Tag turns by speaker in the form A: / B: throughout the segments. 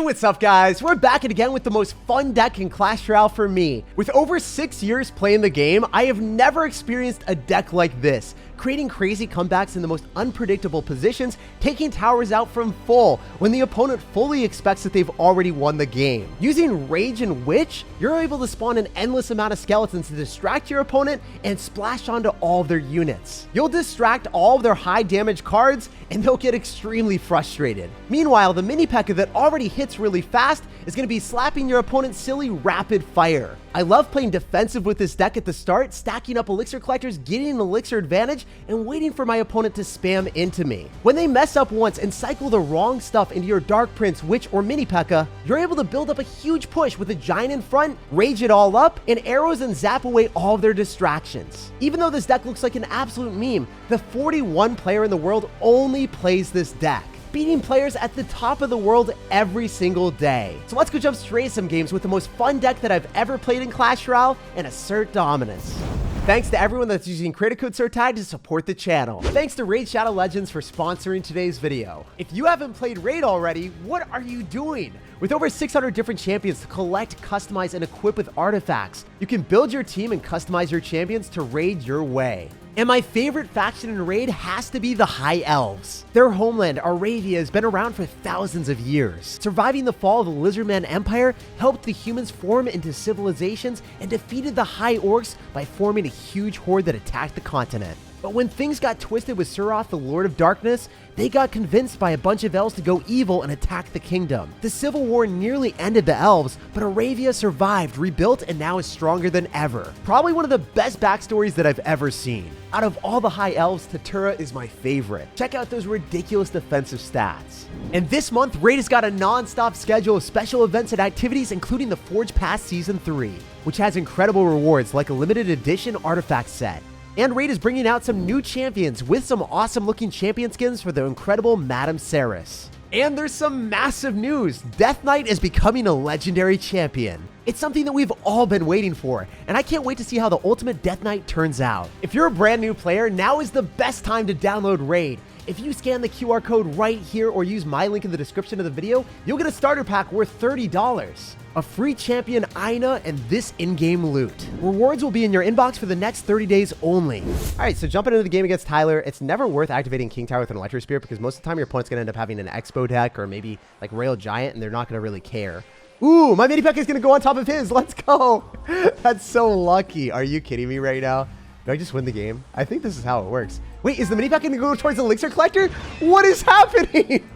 A: what's up guys? We're back again with the most fun deck in Clash Royale for me. With over 6 years playing the game, I have never experienced a deck like this, creating crazy comebacks in the most unpredictable positions, taking towers out from full when the opponent fully expects that they've already won the game. Using Rage and Witch, you're able to spawn an endless amount of skeletons to distract your opponent and splash onto all of their units. You'll distract all of their high damage cards and they'll get extremely frustrated. Meanwhile, the mini pekka that already hits really fast is going to be slapping your opponent's silly rapid fire. I love playing defensive with this deck at the start, stacking up elixir collectors, getting an elixir advantage, and waiting for my opponent to spam into me. When they mess up once and cycle the wrong stuff into your Dark Prince, Witch, or mini pekka, you're able to build up a huge push with a giant in front, rage it all up, and arrows and zap away all of their distractions. Even though this deck looks like an absolute meme, the 41 player in the world only plays this deck, beating players at the top of the world every single day. So let's go jump straight to some games with the most fun deck that I've ever played in Clash Royale and assert dominance. Thanks to everyone that's using creator code SirTag to support the channel. Thanks to Raid Shadow Legends for sponsoring today's video. If you haven't played Raid already, what are you doing? With over 600 different champions to collect, customize, and equip with artifacts, you can build your team and customize your champions to raid your way. And my favorite faction in Raid has to be the High Elves. Their homeland, Aravia, has been around for thousands of years. Surviving the fall of the Lizardman Empire helped the humans form into civilizations and defeated the High Orcs by forming a huge horde that attacked the continent. But when things got twisted with Suroth, the Lord of Darkness, they got convinced by a bunch of elves to go evil and attack the kingdom. The civil war nearly ended the elves, but Aravia survived, rebuilt, and now is stronger than ever. Probably one of the best backstories that I've ever seen. Out of all the high elves, Tatura is my favorite. Check out those ridiculous defensive stats. And this month, Raid has got a non-stop schedule of special events and activities, including the Forge Pass Season 3, which has incredible rewards like a limited edition artifact set. And Raid is bringing out some new champions with some awesome looking champion skins for the incredible Madame Saris. And there's some massive news. Death Knight is becoming a legendary champion. It's something that we've all been waiting for, and I can't wait to see how the ultimate Death Knight turns out. If you're a brand new player, now is the best time to download Raid. If you scan the QR code right here or use my link in the description of the video, you'll get a starter pack worth $30, a free champion Aina, and this in-game loot. Rewards will be in your inbox for the next 30 days only. All right, so jumping into the game against Tyler, it's never worth activating King Tower with an Electro Spirit because most of the time your opponent's going to end up having an Expo deck or maybe like Royal Giant, and they're not going to really care. Ooh, my mini pekka is going to go on top of his. Let's go. That's so lucky. Are you kidding me right now? Did I just win the game? I think this is how it works. Wait, is the mini pekka going to go towards the elixir collector? What is happening?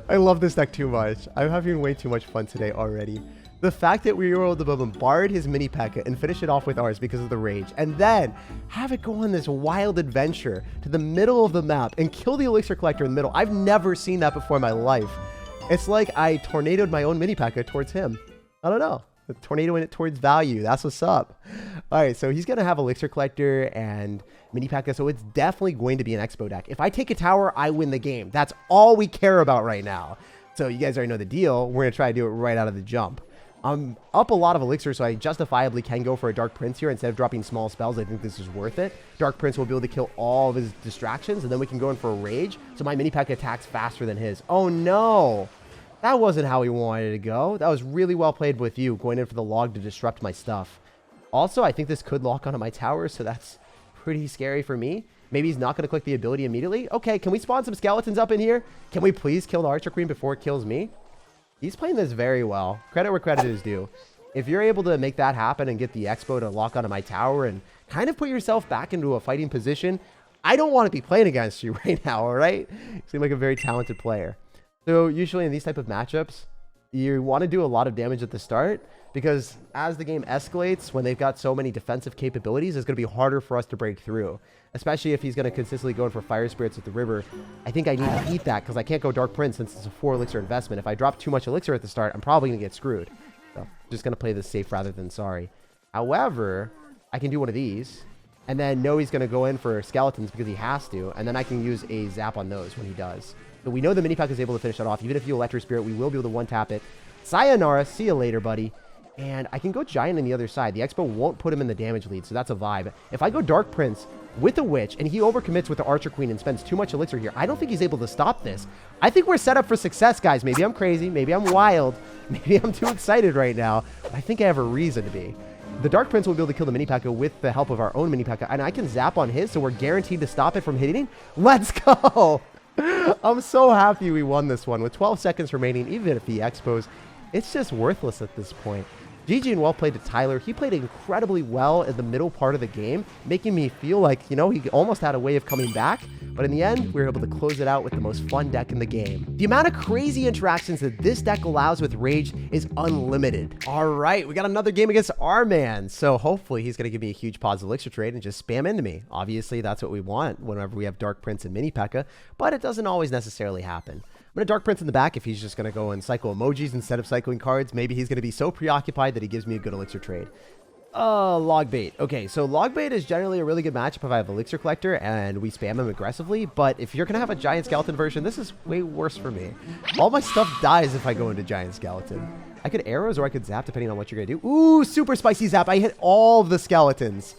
A: I love this deck too much. I'm having way too much fun today already. The fact that we were able to bombard his mini pekka and finish it off with ours because of the rage, and then have it go on this wild adventure to the middle of the map and kill the elixir collector in the middle. I've never seen that before in my life. It's like I tornadoed my own mini pekka towards him. I don't know. Tornadoing it towards value. That's what's up. All right, so he's going to have elixir collector and mini pekka, so it's definitely going to be an expo deck. If I take a tower, I win the game. That's all we care about right now. So you guys already know the deal. We're going to try to do it right out of the jump. I'm up a lot of elixir, so I justifiably can go for a Dark Prince here. Instead of dropping small spells, I think this is worth it. Dark Prince will be able to kill all of his distractions, and then we can go in for a rage, so my mini pekka attacks faster than his. Oh no! That wasn't how he wanted to go. That was really well played with you, going in for the log to disrupt my stuff. Also, I think this could lock onto my tower, so that's pretty scary for me. Maybe he's not going to click the ability immediately. Okay, can we spawn some skeletons up in here? Can we please kill the Archer Queen before it kills me? He's playing this very well. Credit where credit is due. If you're able to make that happen and get the Expo to lock onto my tower and kind of put yourself back into a fighting position, I don't want to be playing against you right now, all right? You seem like a very talented player. So usually in these type of matchups, you want to do a lot of damage at the start because as the game escalates, when they've got so many defensive capabilities, it's going to be harder for us to break through, especially if he's going to consistently go in for Fire Spirits with the river. I think I need to eat that because I can't go Dark Prince since it's a 4 elixir investment. If I drop too much elixir at the start, I'm probably going to get screwed. So just going to play this safe rather than sorry. However, I can do one of these and then know he's going to go in for skeletons because he has to, and then I can use a zap on those when he does. So we know the mini pack is able to finish that off. Even if you Electro Spirit, we will be able to one-tap it. Sayonara. See you later, buddy. And I can go Giant on the other side. The Expo won't put him in the damage lead, so that's a vibe. If I go Dark Prince with a Witch, and he overcommits with the Archer Queen and spends too much elixir here, I don't think he's able to stop this. I think we're set up for success, guys. Maybe I'm crazy. Maybe I'm wild. Maybe I'm too excited right now. But I think I have a reason to be. The Dark Prince will be able to kill the Mini Pekka with the help of our own Mini Pekka, and I can zap on his, so we're guaranteed to stop it from hitting. Let's go! I'm so happy we won this one. With 12 seconds remaining, even if he expos, it's just worthless at this point. GG and well played to Tyler. He played incredibly well in the middle part of the game, making me feel like, you know, he almost had a way of coming back. But in the end, we were able to close it out with the most fun deck in the game. The amount of crazy interactions that this deck allows with Rage is unlimited. All right, we got another game against our man. So hopefully he's going to give me a huge pause elixir trade and just spam into me. Obviously, that's what we want whenever we have Dark Prince and Mini Pekka, but it doesn't always necessarily happen. I'm going to Dark Prince in the back if he's just going to go and cycle emojis instead of cycling cards. Maybe he's going to be so preoccupied that he gives me a good elixir trade. Log bait. Okay, so log bait is generally a really good matchup if I have elixir collector and we spam him aggressively, but if you're going to have a giant skeleton version, this is way worse for me. All my stuff dies if I go into giant skeleton. I could arrows or I could zap depending on what you're going to do. Ooh, super spicy zap. I hit all the skeletons,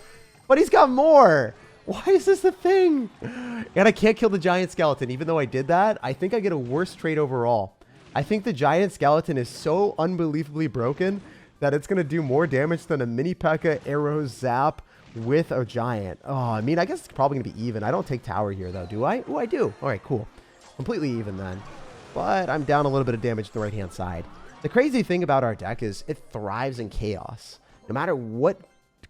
A: but he's got more. Why is this a thing? And I can't kill the giant skeleton. Even though I did that, I think I get a worse trade overall. I think the giant skeleton is so unbelievably broken that it's going to do more damage than a Mini Pekka arrow zap with a giant. Oh, I mean, I guess it's probably going to be even. I don't take tower here, though, do I? Oh, I do. All right, cool. Completely even then. But I'm down a little bit of damage to the right-hand side. The crazy thing about our deck is it thrives in chaos. No matter what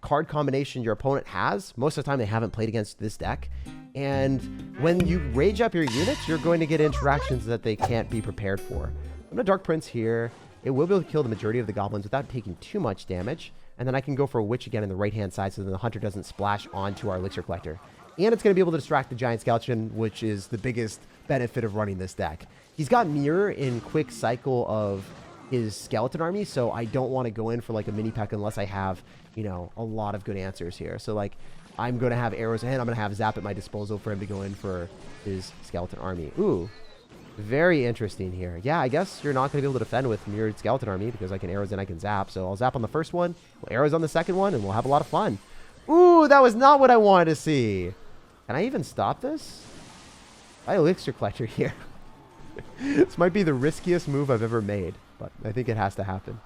A: card combination your opponent has, most of the time they haven't played against this deck. And when you rage up your units, you're going to get interactions that they can't be prepared for. I'm going to Dark Prince here. It will be able to kill the majority of the goblins without taking too much damage. And then I can go for a Witch again in the right-hand side so that the Hunter doesn't splash onto our Elixir Collector. And it's going to be able to distract the Giant Skeleton, which is the biggest benefit of running this deck. He's got Mirror in quick cycle of his Skeleton army, so I don't want to go in for like a Mini Pekka unless I have, you know, a lot of good answers here. So like, I'm going to have arrows and I'm going to have Zap at my disposal for him to go in for his Skeleton army. Ooh. Very interesting here. Yeah, I guess you're not going to be able to defend with mirrored skeleton army because I can arrows and I can zap. So I'll zap on the first one, we'll arrows on the second one, and we'll have a lot of fun. Ooh, that was not what I wanted to see. Can I even stop this? I elixir collector here. This might be the riskiest move I've ever made, but I think it has to happen.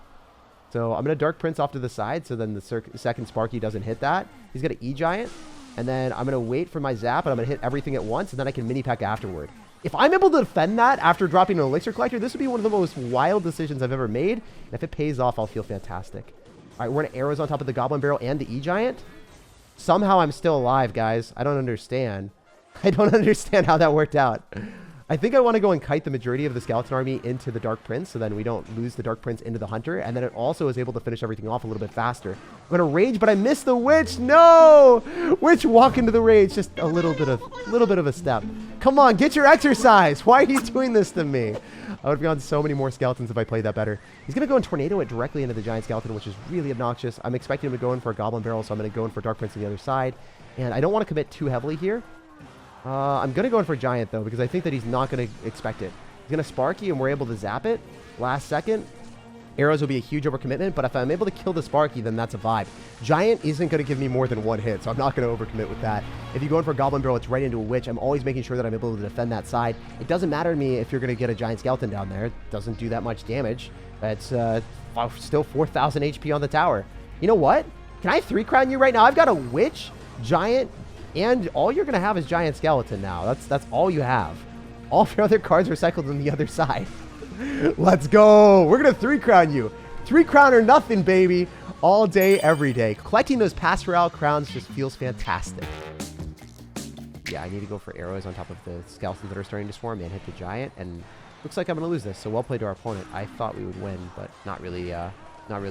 A: So I'm going to Dark Prince off to the side so then the second Sparky doesn't hit that. He's going to E-Giant, and then I'm going to wait for my zap, and I'm going to hit everything at once, and then I can Mini Pekka afterward. If I'm able to defend that after dropping an Elixir Collector, this would be one of the most wild decisions I've ever made. And if it pays off, I'll feel fantastic. All right, we're going to arrows on top of the Goblin Barrel and the E-Giant. Somehow I'm still alive, guys. I don't understand. I don't understand how that worked out. I think I want to go and kite the majority of the Skeleton Army into the Dark Prince, so then we don't lose the Dark Prince into the Hunter, and then it also is able to finish everything off a little bit faster. I'm going to Rage, but I missed the Witch. No! Witch walk into the Rage, just a little bit of a step. Come on, get your exercise. Why are you doing this to me? I would be on so many more Skeletons if I played that better. He's going to go and Tornado it directly into the Giant Skeleton, which is really obnoxious. I'm expecting him to go in for a Goblin Barrel, so I'm going to go in for Dark Prince on the other side. And I don't want to commit too heavily here. I'm going to go in for Giant, though, because I think that he's not going to expect it. He's going to Sparky, and we're able to zap it. Last second. Arrows will be a huge overcommitment, but if I'm able to kill the Sparky, then that's a vibe. Giant isn't going to give me more than one hit, so I'm not going to overcommit with that. If you go in for a Goblin Barrel, it's right into a Witch. I'm always making sure that I'm able to defend that side. It doesn't matter to me if you're going to get a Giant Skeleton down there. It doesn't do that much damage. It's still 4,000 HP on the tower. You know what? Can I 3-crown you right now? I've got a Witch, Giant, and all you're going to have is Giant Skeleton now. That's all you have. All of your other cards are cycled on the other side. Let's go. We're going to 3-crown you. 3-crown or nothing, baby. All day, every day. Collecting those past Royale crowns just feels fantastic. Yeah, I need to go for arrows on top of the skeletons that are starting to swarm and hit the Giant. And looks like I'm going to lose this. So well played to our opponent. I thought we would win, but not really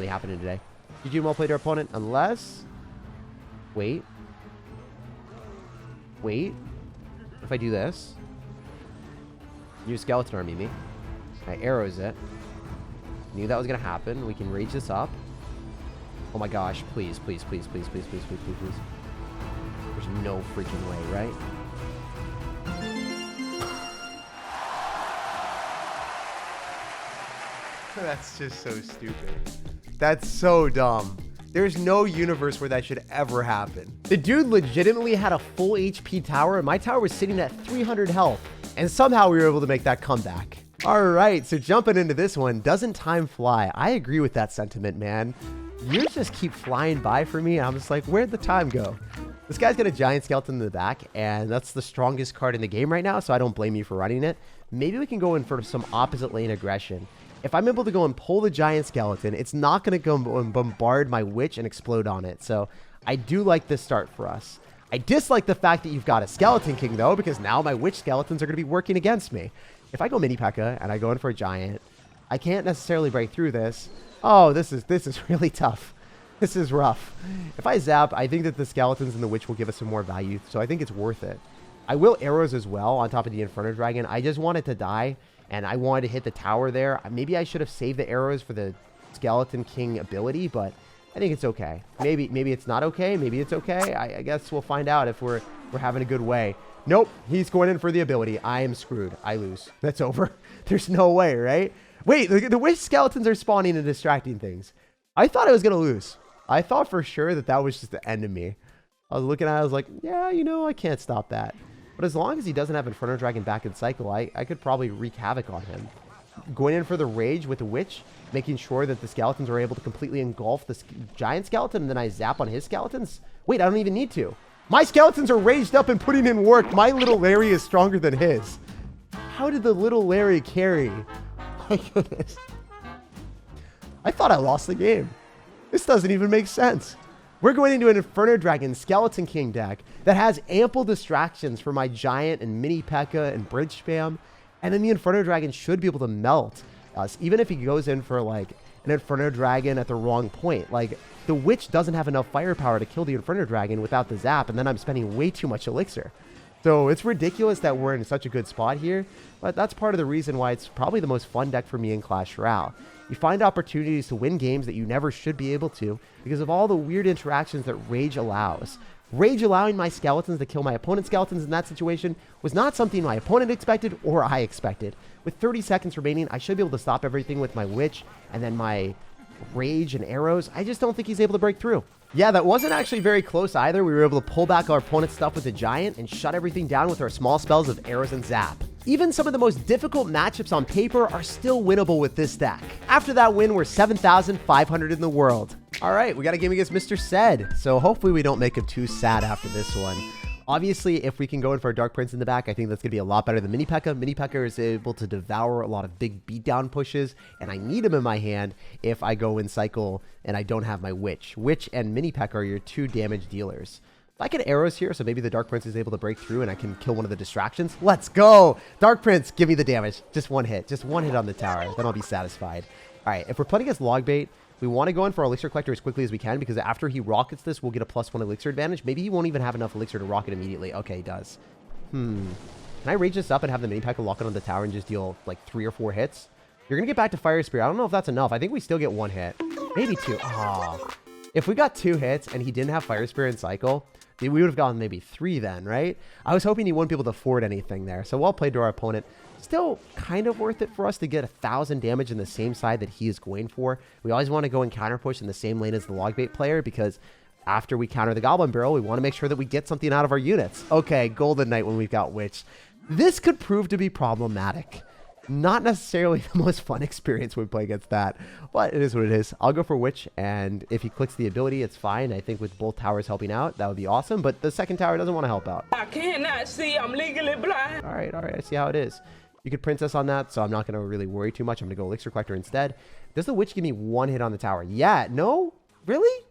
A: happening today. GG, well played to our opponent. Unless... Wait. If I do this, new Skeleton Army me. I arrows it. Knew that was gonna happen. We can rage this up. Oh my gosh! Please, please, please, please, please, please, please, please, please. There's no freaking way, right? That's just so stupid. That's so dumb. There's no universe where that should ever happen. The dude legitimately had a full HP tower, and my tower was sitting at 300 health. And somehow we were able to make that comeback. All right, so jumping into this one, doesn't time fly? I agree with that sentiment, man. You just keep flying by for me. I'm just like, where'd the time go? This guy's got a giant skeleton in the back, and that's the strongest card in the game right now, so I don't blame you for running it. Maybe we can go in for some opposite lane aggression. If I'm able to go and pull the giant skeleton, it's not going to go and bombard my witch and explode on it. So I do like this start for us. I dislike the fact that you've got a skeleton king, though, because now my witch skeletons are going to be working against me. If I go mini pekka and I go in for a giant, I can't necessarily break through this. Oh, this is really tough. This is rough. If I zap, I think that the skeletons and the witch will give us some more value, so I think it's worth it. I will arrows as well on top of the Inferno dragon. I just wanted to die, and I wanted to hit the tower there. Maybe I should have saved the arrows for the skeleton king ability, but I think it's okay. Maybe it's not okay. Maybe it's okay. I guess we'll find out if we're having a good way. Nope, he's going in for the ability. I am screwed. I lose. That's over. There's no way, right? Wait, the witch skeletons are spawning and distracting things. I thought I was going to lose. I thought for sure that was just the end of me. I was looking at it, I was like, yeah, you know, I can't stop that. But as long as he doesn't have Inferno Dragon back in cycle, I could probably wreak havoc on him. Going in for the rage with the witch, making sure that the skeletons are able to completely engulf the giant skeleton, and then I zap on his skeletons. Wait, I don't even need to. My skeletons are raged up and putting in work. My little Larry is stronger than his. How did the little Larry carry? My goodness. I thought I lost the game. This doesn't even make sense. We're going into an Inferno Dragon Skeleton King deck that has ample distractions for my giant and mini P.E.K.K.A. and bridge spam. And then the Inferno Dragon should be able to melt us, even if he goes in for like an Inferno Dragon at the wrong point. Like, the witch doesn't have enough firepower to kill the Inferno Dragon without the zap, and then I'm spending way too much elixir. So it's ridiculous that we're in such a good spot here, but that's part of the reason why it's probably the most fun deck for me in Clash Royale. You find opportunities to win games that you never should be able to because of all the weird interactions that Rage allows. Rage allowing my skeletons to kill my opponent's skeletons in that situation was not something my opponent expected or I expected. With 30 seconds remaining, I should be able to stop everything with my Witch and then my Rage and arrows. I just don't think he's able to break through. Yeah, that wasn't actually very close either. We were able to pull back our opponent's stuff with the Giant and shut everything down with our small spells of arrows and zap. Even some of the most difficult matchups on paper are still winnable with this deck. After that win, we're 7,500 in the world. All right, we got a game against Mr. Said, so hopefully we don't make him too sad after this one. Obviously, if we can go in for a Dark Prince in the back, I think that's going to be a lot better than Mini P.E.K.K.A. Mini P.E.K.K.A. is able to devour a lot of big beatdown pushes, and I need him in my hand if I go in cycle and I don't have my Witch. Witch and Mini P.E.K.K.A. are your two damage dealers. If I get arrows here, so maybe the Dark Prince is able to break through and I can kill one of the distractions. Let's go! Dark Prince, give me the damage. Just one hit on the tower. Then I'll be satisfied. All right, if we're playing against Logbait, we want to go in for our Elixir Collector as quickly as we can because after he rockets this, we'll get a +1 Elixir advantage. Maybe he won't even have enough Elixir to rocket immediately. Okay, he does. Can I rage this up and have the Mini P.E.K.K.A. lock it on the tower and just deal like 3 or 4 hits? You're going to get back to Fire Spear. I don't know if that's enough. I think we still get 1 hit. Maybe 2. Oh. If we got 2 hits and he didn't have Fire Spear in cycle, we would have gotten maybe 3 then, right? I was hoping he wouldn't be able to afford anything there. So well played to our opponent. Still kind of worth it for us to get 1,000 damage in the same side that he is going for. We always want to go and counter push in the same lane as the Logbait player because after we counter the Goblin Barrel, we want to make sure that we get something out of our units. Okay, Golden Knight when we've got Witch. This could prove to be problematic. Not necessarily the most fun experience when we play against that, but it is what it is. I'll go for Witch, and if he clicks the ability, it's fine. I think with both towers helping out, that would be awesome, but the second tower doesn't want to help out.
B: I cannot see. I'm legally blind.
A: All right, I see how it is. You could Princess on that, so I'm not going to really worry too much. I'm going to go Elixir Collector instead. Does the Witch give me 1 hit on the tower? Yeah, no? Really?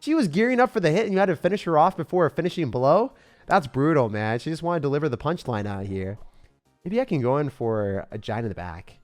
A: She was gearing up for the hit, and you had to finish her off before a finishing blow? That's brutal, man. She just wanted to deliver the punchline out here. Maybe I can go in for a Giant in the back.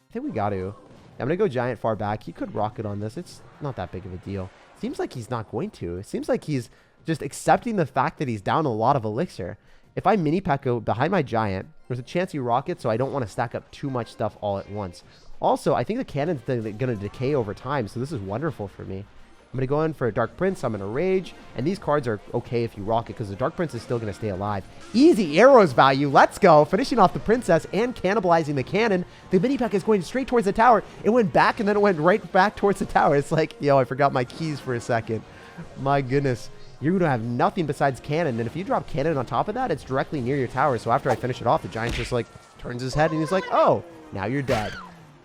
A: I think we got to. I'm going to go Giant far back. He could rocket on this. It's not that big of a deal. Seems like he's not going to. It seems like he's just accepting the fact that he's down a lot of Elixir. If I Mini P.E.K.K.A. behind my Giant, there's a chance he rockets, so I don't want to stack up too much stuff all at once. Also, I think the cannon's going to decay over time, so this is wonderful for me. I'm going to go in for a Dark Prince. I'm going to Rage. And these cards are okay if you rock it because the Dark Prince is still going to stay alive. Easy arrows value. Let's go. Finishing off the Princess and cannibalizing the cannon. The mini P.E.K.K.A is going straight towards the tower. It went back and then it went right back towards the tower. It's like, yo, I forgot my keys for a second. My goodness. You're going to have nothing besides cannon. And if you drop cannon on top of that, it's directly near your tower. So after I finish it off, the giant just like turns his head and he's like, oh, now you're dead.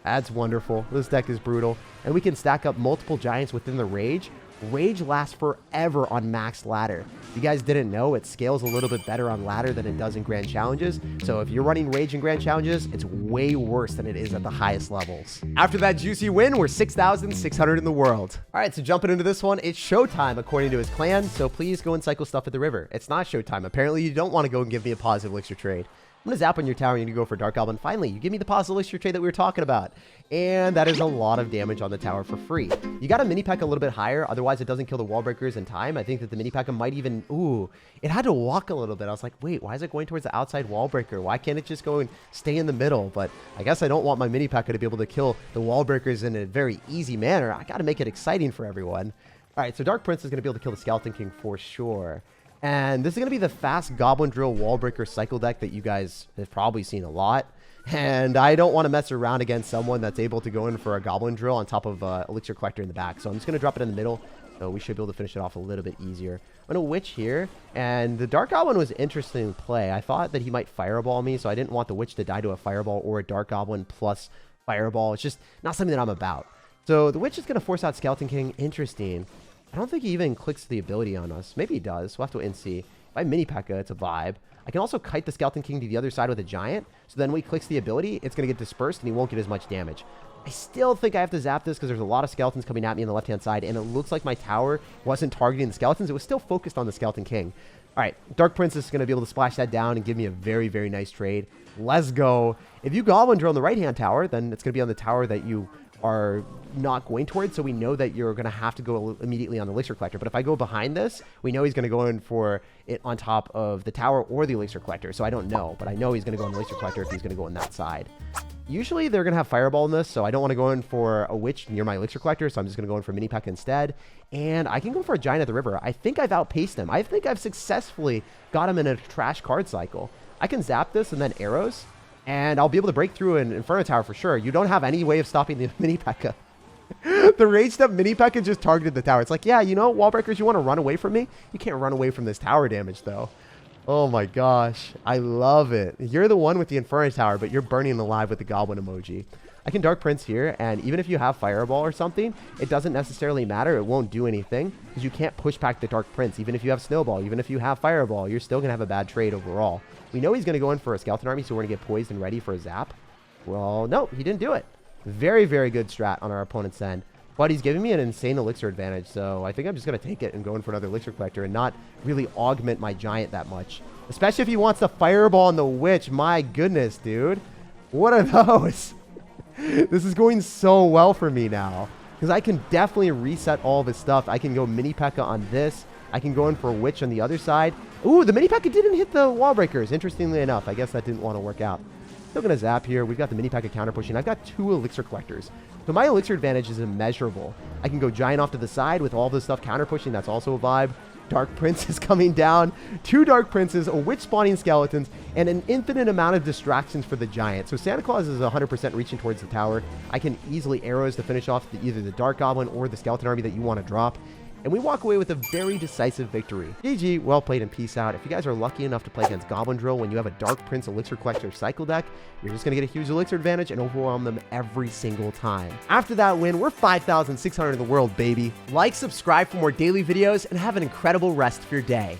A: That's wonderful. This deck is brutal. And we can stack up multiple giants within the Rage. Rage lasts forever on maxed ladder. If you guys didn't know, it scales a little bit better on ladder than it does in Grand Challenges. So if you're running Rage in Grand Challenges, it's way worse than it is at the highest levels. After that juicy win, we're 6,600 in the world. All right, so jumping into this one, it's showtime according to his clan. So please go and cycle stuff at the river. It's not showtime. Apparently you don't want to go and give me a positive elixir trade. I'm going to zap on your tower and you're going to go for Dark Goblin. Finally, you give me the positive elixir trade that we were talking about. And that is a lot of damage on the tower for free. You got to mini P.E.K.K.A a little bit higher. Otherwise, it doesn't kill the wall breakers in time. I think that the mini P.E.K.K.A might even... Ooh, it had to walk a little bit. I was like, wait, why is it going towards the outside wall breaker? Why can't it just go and stay in the middle? But I guess I don't want my mini P.E.K.K.A to be able to kill the wall breakers in a very easy manner. I got to make it exciting for everyone. All right, so Dark Prince is going to be able to kill the Skeleton King for sure. And this is going to be the fast Goblin Drill Wall Breaker cycle deck that you guys have probably seen a lot. And I don't want to mess around against someone that's able to go in for a Goblin Drill on top of Elixir Collector in the back. So I'm just going to drop it in the middle. So we should be able to finish it off a little bit easier. I'm going to Witch here. And the Dark Goblin was interesting to play. I thought that he might Fireball me. So I didn't want the Witch to die to a Fireball or a Dark Goblin plus Fireball. It's just not something that I'm about. So the Witch is going to force out Skeleton King. Interesting. I don't think he even clicks the ability on us. Maybe he does. We'll have to wait and see. If I mini P.E.K.K.A, it's a vibe. I can also kite the Skeleton King to the other side with a giant. So then when he clicks the ability, it's going to get dispersed and he won't get as much damage. I still think I have to zap this because there's a lot of skeletons coming at me on the left-hand side. And it looks like my tower wasn't targeting the skeletons. It was still focused on the Skeleton King. All right, Dark Prince is going to be able to splash that down and give me a very, very nice trade. Let's go. If you Goblin Drill on the right-hand tower, then it's going to be on the tower that you are not going towards, so we know that you're going to have to go immediately on the Elixir Collector. But if I go behind this, we know he's going to go in for it on top of the tower or the Elixir Collector, so I don't know, but I know he's going to go on the Elixir Collector if he's going to go on that side. Usually they're going to have Fireball in this, so I don't want to go in for a Witch near my Elixir Collector, so I'm just going to go in for mini P.E.K.K.A instead, and I can go for a Giant at the river. I think I've outpaced him. I think I've successfully got him in a trash card cycle. I can zap this and then arrows, and I'll be able to break through an Inferno tower for sure. You don't have any way of stopping the mini P.E.K.K.A. The raged up mini P.E.K.K.A just targeted the tower. It's like, yeah, you know, wall breakers, you want to run away from me? You can't run away from this tower damage, though. Oh my gosh. I love it. You're the one with the Inferno tower, but you're burning alive with the Goblin emoji. I can Dark Prince here, and even if you have Fireball or something, it doesn't necessarily matter. It won't do anything, because you can't push back the Dark Prince. Even if you have Snowball, even if you have Fireball, you're still going to have a bad trade overall. We know he's going to go in for a Skeleton Army, so we're going to get poised and ready for a zap. Well, no, he didn't do it. Very, very good strat on our opponent's end. But he's giving me an insane Elixir advantage, so I think I'm just going to take it and go in for another Elixir Collector and not really augment my Giant that much. Especially if he wants to Fireball on the Witch. My goodness, dude. What are those? This is going so well for me now. Because I can definitely reset all of his stuff. I can go mini P.E.K.K.A on this. I can go in for a Witch on the other side. Ooh, the mini P.E.K.K.A didn't hit the wall breakers. Interestingly enough, I guess that didn't want to work out. Still going to zap here. We've got the mini P.E.K.K.A counter pushing. I've got 2 Elixir Collectors. So my Elixir advantage is immeasurable. I can go Giant off to the side with all this stuff counter pushing. That's also a vibe. Dark Prince is coming down. 2 Dark Princes, a Witch spawning skeletons, and an infinite amount of distractions for the Giant. So Santa Claus is 100% reaching towards the tower. I can easily arrows to finish off either the Dark Goblin or the Skeleton Army that you want to drop. And we walk away with a very decisive victory. GG, well played and peace out. If you guys are lucky enough to play against Goblin Drill when you have a Dark Prince Elixir Collector cycle deck, you're just going to get a huge Elixir advantage and overwhelm them every single time. After that win, we're 5,600 in the world, baby. Like, subscribe for more daily videos, and have an incredible rest of your day.